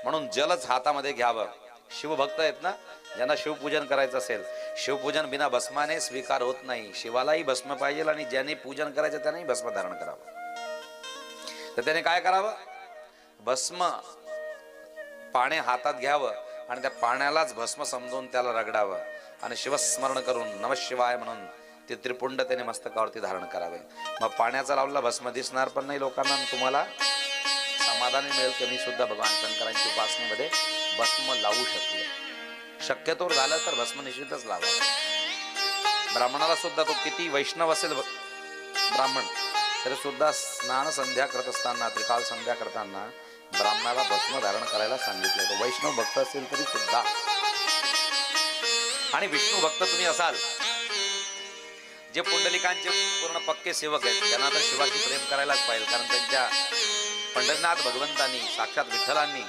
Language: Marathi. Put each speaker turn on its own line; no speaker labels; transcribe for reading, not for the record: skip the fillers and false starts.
म्हणून जलच हातामध्ये घ्यावं. शिवभक्त आहेत ना, ज्यांना शिवपूजन करायचं असेल, शिवपूजन बिना भस्माने स्वीकार होत नाही. शिवालाही भस्म पाहिजे आणि ज्याने पूजन करायचं त्यानेही भस्म धारण करावं. तर त्याने काय करावं? भस्म पाणी हातात घ्यावं आणि त्या पाण्यालाच भस्म समजून त्याला रगडावं आणि शिवस्मरण करून नमः शिवाय म्हणून ते त्रिपुंड त्याने मस्तकावरती धारण करावे. मग पाण्याचा लावलेला भस्म दिसणार पण नाही लोकांना, तुम्हाला समाधान मिळेल की मी सुद्धा भगवान शंकरांच्या उपासनेमध्ये भस्म लावू शकलो. शक्यतोवर झालं तर भस्म निश्चितच लावा. ब्राह्मणाला सुद्धा, तो किती वैष्णव असेल ब्राह्मण, तरी सुद्धा स्नान संध्या करत असताना, त्रिकाल संध्या करताना ब्राह्मणाला भस्म धारण करायला सांगितलं. तो वैष्णव भक्त असेल तरी सुद्धा. आणि विष्णू भक्त तुम्ही असाल, जे पुंडलिकांचे पूर्ण पक्के सेवक आहेत, त्यांना तर शिवाशी प्रेम करायलाच पाहिजे. कारण त्यांच्या पंढरीनाथ भगवंतांनी, साक्षात विठ्ठलांनी